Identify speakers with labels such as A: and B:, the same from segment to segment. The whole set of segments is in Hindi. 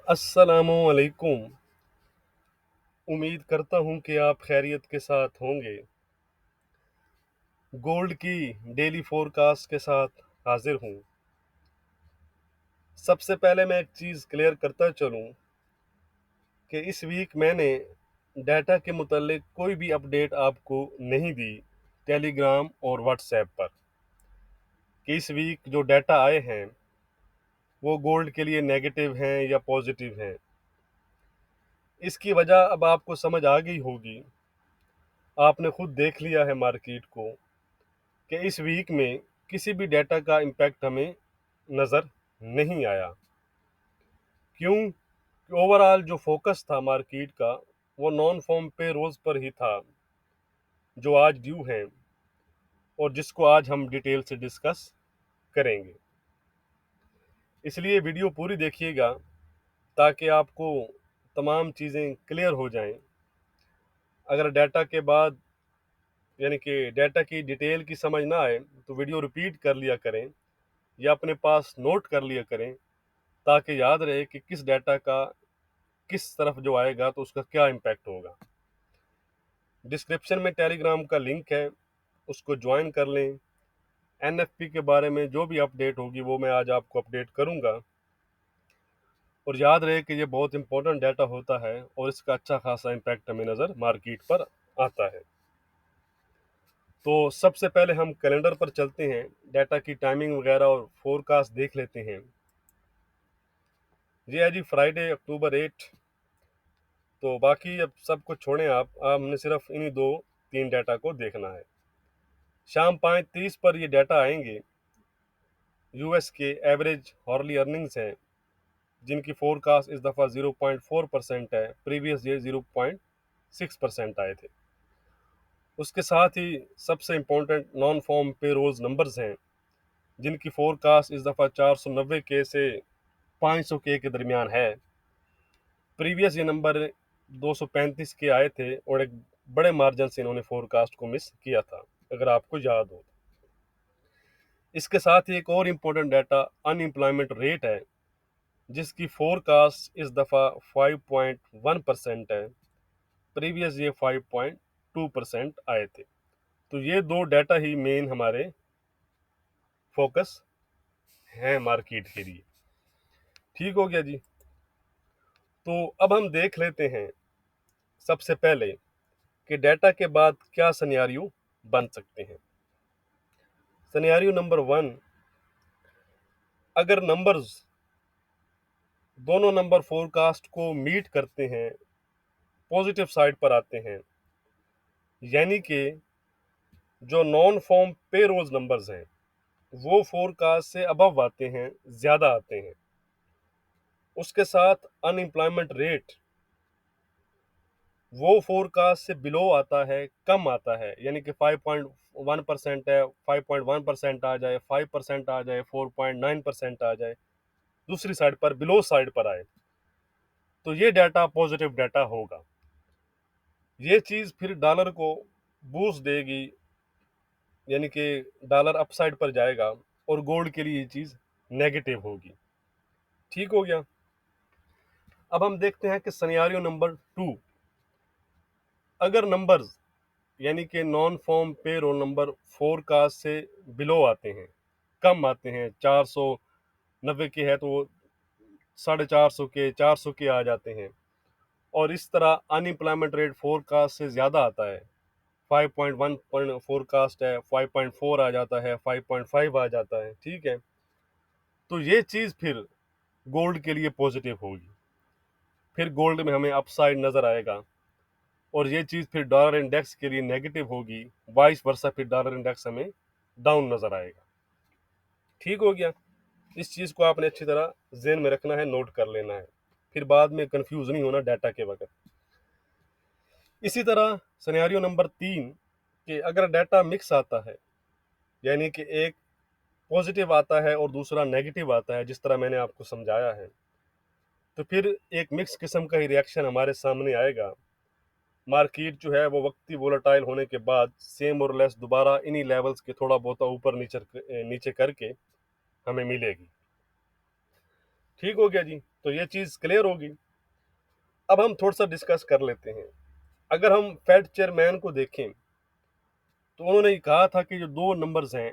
A: अस्सलामुअलैकुम। उम्मीद करता हूँ कि आप खैरियत के साथ होंगे। गोल्ड की डेली फोरकास्ट के साथ हाजिर हूँ। सबसे पहले मैं एक चीज़ क्लियर करता चलूँ कि इस वीक मैंने डाटा के मुतालिक कोई भी अपडेट आपको नहीं दी टेलीग्राम और व्हाट्सएप पर कि इस वीक जो डाटा आए हैं वो गोल्ड के लिए नेगेटिव हैं या पॉजिटिव हैं। इसकी वजह अब आपको समझ आ गई होगी। आपने खुद देख लिया है मार्केट को कि इस वीक में किसी भी डेटा का इम्पैक्ट हमें नज़र नहीं आया। क्यों? ओवरऑल जो फोकस था मार्केट का वो नॉन फॉर्म पे रोज पर ही था, जो आज ड्यू हैं और जिसको आज हम डिटेल से डिस्कस करेंगे। इसलिए वीडियो पूरी देखिएगा ताकि आपको तमाम चीज़ें क्लियर हो जाएं। अगर डाटा के बाद यानी कि डाटा की डिटेल की समझ ना आए तो वीडियो रिपीट कर लिया करें या अपने पास नोट कर लिया करें ताकि याद रहे कि किस डाटा का किस तरफ जो आएगा तो उसका क्या इम्पैक्ट होगा। डिस्क्रिप्शन में टेलीग्राम का लिंक है, उसको ज्वाइन कर लें। एनएफपी के बारे में जो भी अपडेट होगी वो मैं आज आपको अपडेट करूंगा। और याद रहे कि ये बहुत इंपॉर्टेंट डाटा होता है और इसका अच्छा खासा इम्पैक्ट हमें नज़र मार्केट पर आता है। तो सबसे पहले हम कैलेंडर पर चलते हैं, डाटा की टाइमिंग वगैरह और फोरकास्ट देख लेते हैं। ये है जी फ्राइडे अक्टूबर 8। तो बाकी अब सब कुछ छोड़ें, आप हमने सिर्फ इन्हीं दो तीन डाटा को देखना है। शाम 5:30 पर ये डाटा आएंगे। यूएस के एवरेज हॉर्ली अर्निंग्स हैं जिनकी फोरकास्ट इस दफ़ा 0.4% है, प्रीवियस ईयर 0.6% आए थे। उसके साथ ही सबसे इम्पोर्टेंट नॉन फॉर्म पे रोज नंबर्स हैं जिनकी फोरकास्ट इस दफ़ा 490 के से 500 के दरमियान है। प्रीवियस ये नंबर 235 के आए थे और एक बड़े मार्जिन से इन्होंने फोरकास्ट को मिस किया था, अगर आपको याद हो। इसके साथ ही एक और इम्पोर्टेंट डाटा अनएम्प्लॉयमेंट रेट है जिसकी फोरकास्ट इस दफ़ा 5.1% है। प्रीवियस ये 5.2% आए थे। तो ये दो डाटा ही मेन हमारे फोकस हैं मार्केट के लिए। ठीक हो गया जी। तो अब हम देख लेते हैं सबसे पहले कि डाटा के बाद क्या सिनेरियो बन सकते हैं। सिनेरियो नंबर 1, अगर नंबर्स दोनों नंबर फोरकास्ट को मीट करते हैं, पॉजिटिव साइड पर आते हैं, यानी कि जो नॉन फॉर्म पे रोज नंबर्स हैं वो फोरकास्ट से अबव आते हैं, ज़्यादा आते हैं। उसके साथ अनएम्प्लॉयमेंट रेट वो फोरकास्ट से बिलो आता है, कम आता है, यानी कि 5.1% है, 5.1% आ जाए, 5% आ जाए, 4.9% आ जाए, दूसरी साइड पर बिलो साइड पर आए तो ये डाटा पॉजिटिव डाटा होगा। ये चीज़ फिर डॉलर को बूस्ट देगी, यानी कि डॉलर अपसाइड पर जाएगा और गोल्ड के लिए ये चीज़ नेगेटिव होगी। ठीक हो गया। अब हम देखते हैं कि सिनेरियो नंबर 2, अगर नंबर्स यानी कि नॉन फॉर्म पे रोल नंबर फोरकास्ट से बिलो आते हैं, कम आते हैं, 490 के है तो वो 450 के, 400 के आ जाते हैं, और इस तरह अनएम्प्लॉयमेंट रेट फोरकास्ट से ज़्यादा आता है, 5.1 फोरकास्ट है, 5.4 आ जाता है, 5.5 आ जाता है। ठीक है, तो ये चीज़ फिर गोल्ड के लिए पॉजिटिव होगी, फिर गोल्ड में हमें अपसाइड नज़र आएगा, और ये चीज़ फिर डॉलर इंडेक्स के लिए नेगेटिव होगी, वाइस वर्सा फिर डॉलर इंडेक्स हमें डाउन नज़र आएगा। ठीक हो गया। इस चीज़ को आपने अच्छी तरह जेन में रखना है, नोट कर लेना है, फिर बाद में कंफ्यूज नहीं होना डाटा के वक्त। इसी तरह सिनेरियो नंबर 3 कि अगर डाटा मिक्स आता है, यानी कि एक पॉजिटिव आता है और दूसरा नेगेटिव आता है, जिस तरह मैंने आपको समझाया है, तो फिर एक मिक्स किस्म का ही रिएक्शन हमारे सामने आएगा। मार्केट जो है वो वक्ती वोलेटाइल होने के बाद सेम और लेस दोबारा इन्हीं लेवल्स के थोड़ा बहुत ऊपर नीचे नीचे करके हमें मिलेगी। ठीक हो गया जी, तो ये चीज़ क्लियर होगी। अब हम थोड़ा सा डिस्कस कर लेते हैं। अगर हम फेड चेयरमैन को देखें तो उन्होंने कहा था कि जो दो नंबर्स हैं,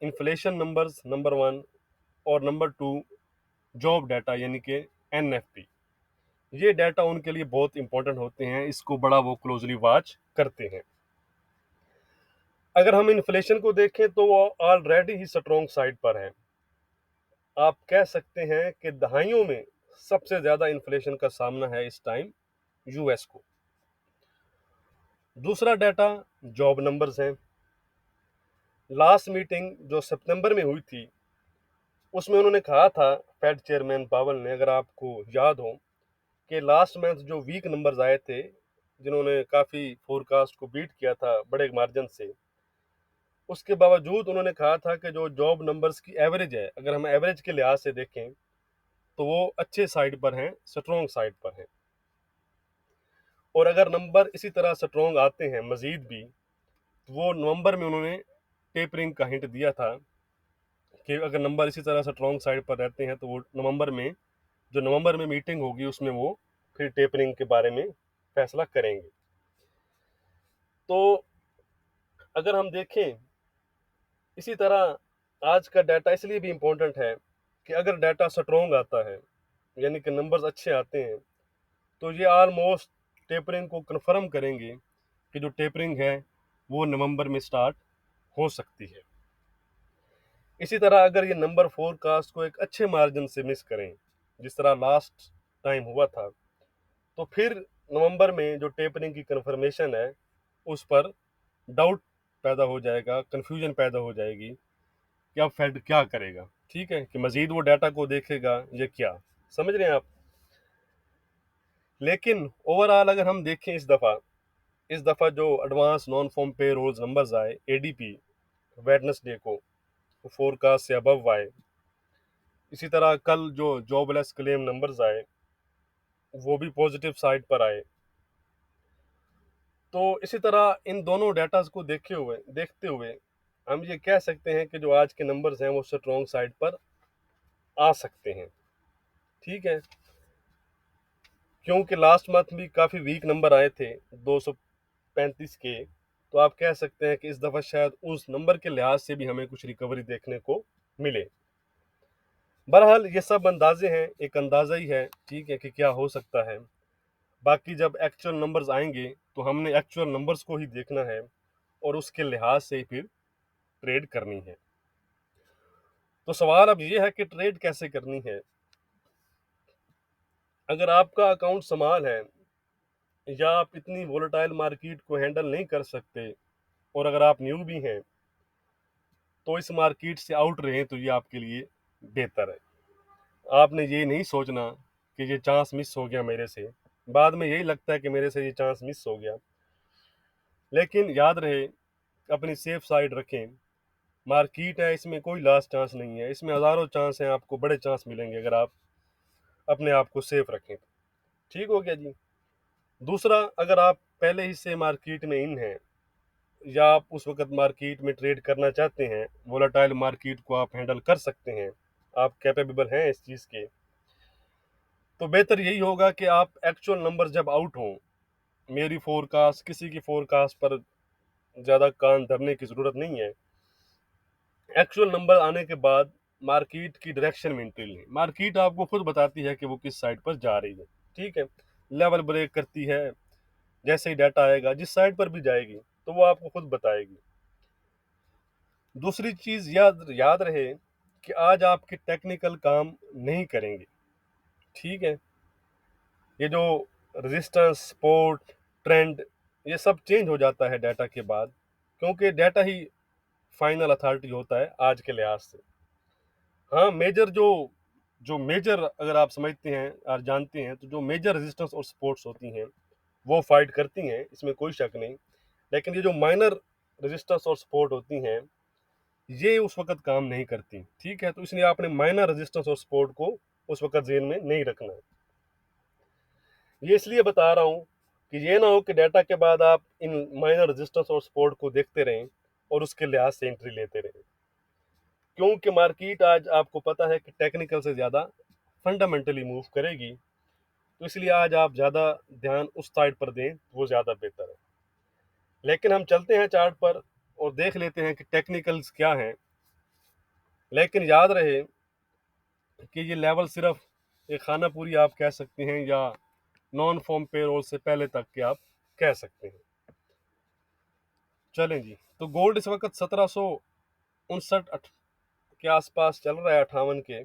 A: इन्फ्लेशन नंबर्स नंबर वन और नंबर टू जॉब डाटा यानी कि एनएफपी, ये डाटा उनके लिए बहुत इंपॉर्टेंट होते हैं, इसको बड़ा वो क्लोजली वॉच करते हैं। अगर हम इन्फ्लेशन को देखें तो वो ऑलरेडी ही स्ट्रॉन्ग साइड पर है। आप कह सकते हैं कि दहाइयों में सबसे ज़्यादा इन्फ्लेशन का सामना है इस टाइम यूएस को। दूसरा डाटा जॉब नंबर्स हैं। लास्ट मीटिंग जो सितंबर में हुई थी उसमें उन्होंने कहा था, फेड चेयरमैन पावल ने, अगर आपको याद हो, कि लास्ट मंथ जो वीक नंबर्स आए थे, जिन्होंने काफ़ी फोरकास्ट को बीट किया था बड़े मार्जिन से, उसके बावजूद उन्होंने कहा था कि जो जॉब नंबर्स की एवरेज है, अगर हम एवरेज के लिहाज से देखें तो वो अच्छे साइड पर हैं, स्ट्रॉन्ग साइड पर हैं। और अगर नंबर इसी तरह स्ट्रॉन्ग आते हैं मज़ीद भी, तो वो नवंबर में उन्होंने टेपरिंग का हिंट दिया था कि अगर नंबर इसी तरह स्ट्रॉन्ग साइड पर रहते हैं तो वो नवंबर में मीटिंग होगी उसमें वो फिर टेपरिंग के बारे में फैसला करेंगे। तो अगर हम देखें इसी तरह आज का डाटा इसलिए भी इम्पोर्टेंट है कि अगर डाटा स्ट्रॉन्ग आता है यानी कि नंबर्स अच्छे आते हैं तो ये ऑलमोस्ट टेपरिंग को कंफर्म करेंगे कि जो टेपरिंग है वो नवंबर में स्टार्ट हो सकती है। इसी तरह अगर ये नंबर फोरकास्ट को एक अच्छे मार्जिन से मिस करें जिस तरह लास्ट टाइम हुआ था, तो फिर नवंबर में जो टेपरिंग की कंफर्मेशन है उस पर डाउट पैदा हो जाएगा, कंफ्यूजन पैदा हो जाएगी कि अब फेड क्या करेगा। ठीक है, कि मजीद वो डाटा को देखेगा या क्या, समझ रहे हैं आप। लेकिन ओवरऑल अगर हम देखें इस दफ़ा जो एडवांस नॉन फॉर्म पे रोल्स नंबर्स आए एडीपी वेडनेसडे को, फोरकास्ट से अबव आए। इसी तरह कल जो जॉबलेस क्लेम नंबर्स आए वो भी पॉजिटिव साइड पर आए। तो इसी तरह इन दोनों डाटाज को देखते हुए हम ये कह सकते हैं कि जो आज के नंबर्स हैं वो स्ट्रॉन्ग साइड पर आ सकते हैं। ठीक है, क्योंकि लास्ट मंथ भी काफ़ी वीक नंबर आए थे 235 के, तो आप कह सकते हैं कि इस दफ़ा शायद उस नंबर के लिहाज से भी हमें कुछ रिकवरी देखने को मिले। बहरहाल ये सब अंदाजे हैं, एक अंदाज़ा ही है, ठीक है, कि क्या हो सकता है। बाकी जब एक्चुअल नंबर्स आएंगे तो हमने एक्चुअल नंबर्स को ही देखना है और उसके लिहाज से ही फिर ट्रेड करनी है। तो सवाल अब ये है कि ट्रेड कैसे करनी है। अगर आपका अकाउंट स्मॉल है या आप इतनी वोलेटाइल मार्केट को हैंडल नहीं कर सकते और अगर आप न्यू भी हैं तो इस मार्केट से आउट रहें तो ये आपके लिए बेहतर है। आपने ये नहीं सोचना कि ये चांस मिस हो गया मेरे से, बाद में यही लगता है कि मेरे से ये चांस मिस हो गया। लेकिन याद रहे, अपनी सेफ साइड रखें। मार्केट है, इसमें कोई लास्ट चांस नहीं है, इसमें हज़ारों चांस हैं, आपको बड़े चांस मिलेंगे अगर आप अपने आप को सेफ रखें। ठीक हो गया जी। दूसरा, अगर आप पहले ही से मार्केट में इन हैं या आप उस वक्त मार्केट में ट्रेड करना चाहते हैं, वोलेटाइल मार्केट को आप हैंडल कर सकते हैं, आप कैपेबल हैं इस चीज़ के, तो बेहतर यही होगा कि आप एक्चुअल नंबर जब आउट हों, मेरी फोरकास्ट किसी की फोरकास्ट पर ज़्यादा कान धरने की ज़रूरत नहीं है। एक्चुअल नंबर आने के बाद मार्केट की डायरेक्शन में एंट्री लें। मार्केट आपको खुद बताती है कि वो किस साइड पर जा रही है। ठीक है, लेवल ब्रेक करती है, जैसे ही डाटा आएगा जिस साइड पर भी जाएगी तो वो आपको खुद बताएगी। दूसरी चीज़ याद याद रहे कि आज आपके टेक्निकल काम नहीं करेंगे। ठीक है, ये जो रेजिस्टेंस, सपोर्ट, ट्रेंड, ये सब चेंज हो जाता है डाटा के बाद, क्योंकि डाटा ही फाइनल अथॉरिटी होता है आज के लिहाज से। हाँ, मेजर जो जो मेजर अगर आप समझते हैं और जानते हैं तो जो मेजर रेजिस्टेंस और सपोर्ट्स होती हैं वो फाइट करती हैं, इसमें कोई शक नहीं। लेकिन ये जो माइनर रेजिस्टेंस और सपोर्ट होती हैं ये उस वक्त काम नहीं करती। ठीक है, तो इसलिए आपने माइनर रेजिस्टेंस और सपोर्ट को उस वक्त जेन में नहीं रखना है। ये इसलिए बता रहा हूँ कि ये ना हो कि डाटा के बाद आप इन माइनर रेजिस्टेंस और सपोर्ट को देखते रहें और उसके लिहाज से एंट्री लेते रहें, क्योंकि मार्केट आज आपको पता है कि टेक्निकल से ज़्यादा फंडामेंटली मूव करेगी। तो इसलिए आज आप ज़्यादा ध्यान उस साइड पर दें, वो ज़्यादा बेहतर है। लेकिन हम चलते हैं चार्ट पर और देख लेते हैं कि टेक्निकल्स क्या हैं। लेकिन याद रहे कि ये लेवल सिर्फ एक खाना पूरी आप कह सकते हैं, या नॉन फॉर्म पेरोल से पहले तक के आप कह सकते हैं। चलें जी, तो गोल्ड इस वक्त 1759 के आसपास चल रहा है, 58 के।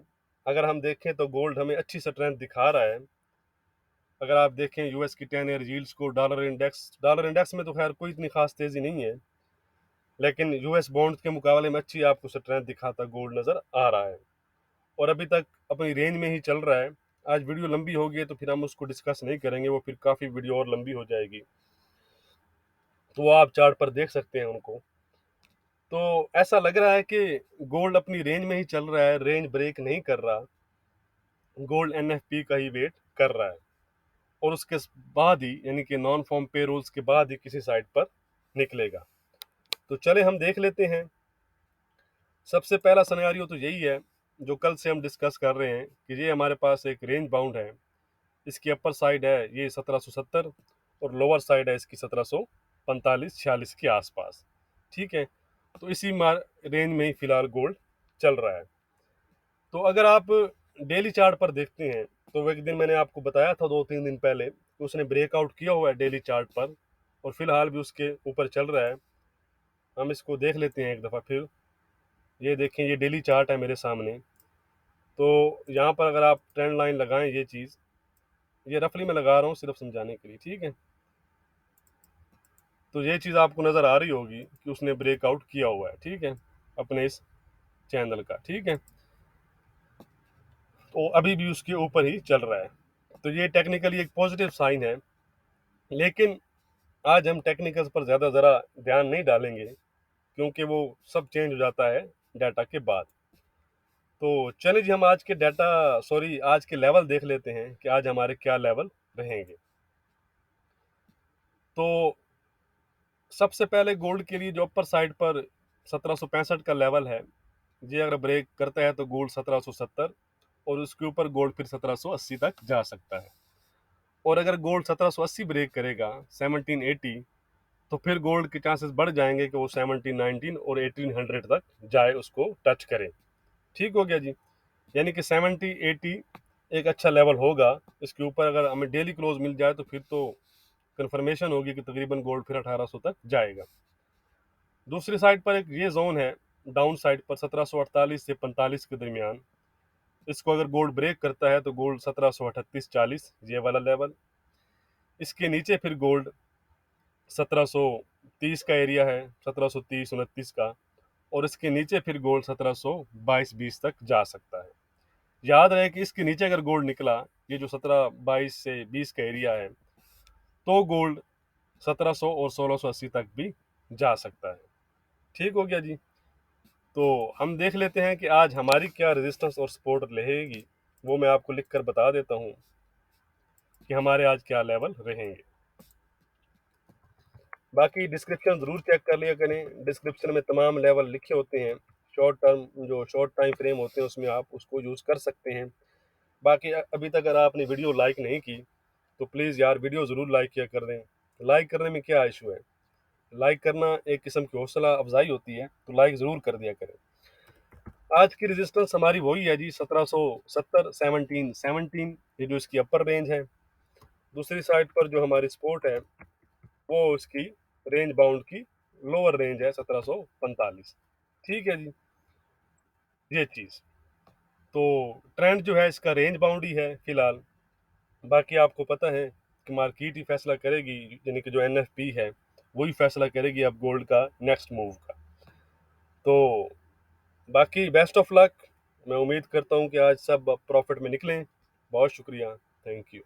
A: अगर हम देखें तो गोल्ड हमें अच्छी स्ट्रेंथ दिखा रहा है। अगर आप देखें यूएस की 10 ईयर यील्ड्स को, डॉलर इंडेक्स में तो खैर कोई इतनी खास तेजी नहीं है, लेकिन यूएस बॉन्ड के मुकाबले में अच्छी आपको स्ट्रेंथ दिखाता गोल्ड नजर आ रहा है, और अभी तक अपनी रेंज में ही चल रहा है। आज वीडियो लंबी होगी तो फिर हम उसको डिस्कस नहीं करेंगे, वो फिर काफ़ी वीडियो और लंबी हो जाएगी, तो वो आप चार्ट पर देख सकते हैं उनको। तो ऐसा लग रहा है कि गोल्ड अपनी रेंज में ही चल रहा है, रेंज ब्रेक नहीं कर रहा। गोल्ड एनएफपी का ही वेट कर रहा है, और उसके बाद ही, यानी कि नॉन फॉर्म पेरोल्स के बाद ही किसी साइड पर निकलेगा। तो चले हम देख लेते हैं। सबसे पहला सिनेरियो तो यही है जो कल से हम डिस्कस कर रहे हैं कि ये हमारे पास एक रेंज बाउंड है। इसकी अपर साइड है ये 1770, और लोअर साइड है इसकी 1745-46 के आसपास। ठीक है, तो इसी रेंज में ही फिलहाल गोल्ड चल रहा है। तो अगर आप डेली चार्ट पर देखते हैं तो वो एक दिन मैंने आपको बताया था 2-3 दिन पहले कि उसने ब्रेकआउट किया हुआ है डेली चार्ट पर, और फिलहाल भी उसके ऊपर चल रहा है। हम इसको देख लेते हैं एक दफ़ा फिर। ये देखें, ये डेली चार्ट है मेरे सामने। तो यहाँ पर अगर आप ट्रेंड लाइन लगाएं, ये चीज़, ये रफली मैं लगा रहा हूँ सिर्फ समझाने के लिए, ठीक है। तो ये चीज़ आपको नज़र आ रही होगी कि उसने ब्रेकआउट किया हुआ है, ठीक है, अपने इस चैनल का, ठीक है। तो अभी भी उसके ऊपर ही चल रहा है, तो ये टेक्निकली एक पॉजिटिव साइन है। लेकिन आज हम टेक्निकल्स पर ज़्यादा ज़रा ध्यान नहीं डालेंगे, क्योंकि वो सब चेंज हो जाता है डाटा के बाद। तो चलिए जी, हम आज के आज के लेवल देख लेते हैं कि आज हमारे क्या लेवल रहेंगे। तो सबसे पहले गोल्ड के लिए जो अपर साइड पर 1765 का लेवल है, ये अगर ब्रेक करता है तो गोल्ड 1770, और उसके ऊपर गोल्ड फिर 1780 तक जा सकता है। और अगर गोल्ड 1780 ब्रेक करेगा 1780, तो फिर गोल्ड के चांसेस बढ़ जाएंगे कि वो 1719 और 1800 तक जाए, उसको टच करे। ठीक हो गया जी, यानी कि 70-80 एक अच्छा लेवल होगा। इसके ऊपर अगर हमें डेली क्लोज मिल जाए तो फिर तो कंफर्मेशन होगी कि तकरीबन गोल्ड फिर 1800 तक जाएगा। दूसरी साइड पर एक ये जोन है डाउन साइड पर 1748 से 45 के दरमियान। इसको अगर गोल्ड ब्रेक करता है तो गोल्ड 1738-40, ये वाला लेवल। इसके नीचे फिर गोल्ड 1730 का एरिया है, 1730-29 का, और इसके नीचे फिर गोल्ड 1722-20 तक जा सकता है। याद रहे कि इसके नीचे अगर गोल्ड निकला, ये जो 1722 से 20 का एरिया है, तो गोल्ड 1700 और 1680 तक भी जा सकता है। ठीक हो गया जी। तो हम देख लेते हैं कि आज हमारी क्या रेजिस्टेंस और सपोर्ट रहेगी। वो मैं आपको लिख कर बता देता हूँ कि हमारे आज क्या लेवल रहेंगे। बाकी डिस्क्रिप्शन ज़रूर चेक कर लिया करें, डिस्क्रिप्शन में तमाम लेवल लिखे होते हैं। शॉर्ट टर्म जो शॉर्ट टाइम फ्रेम होते हैं उसमें आप उसको यूज़ कर सकते हैं। बाकी अभी तक अगर आपने वीडियो लाइक नहीं की तो प्लीज़ यार वीडियो ज़रूर लाइक किया कर दें। लाइक करने में क्या इशू है, लाइक करना एक किस्म की हौसला अफजाई होती है, तो लाइक ज़रूर कर दिया करें। आज की रेजिस्टेंस हमारी वही है जी, 1770, 17 ये जो इसकी अपर रेंज है। दूसरी साइड पर जो हमारी सपोर्ट है वो इसकी रेंज बाउंड की लोअर रेंज है 1745। ठीक है जी, ये चीज़। तो ट्रेंड जो है इसका रेंज बाउंड ही है फिलहाल। बाकी आपको पता है कि मार्केट ही फैसला करेगी, यानी कि जो एनएफपी है वही फैसला करेगी अब गोल्ड का नेक्स्ट मूव का। तो बाकी बेस्ट ऑफ लक। मैं उम्मीद करता हूँ कि आज सब प्रॉफिट में निकलें। बहुत शुक्रिया, थैंक यू।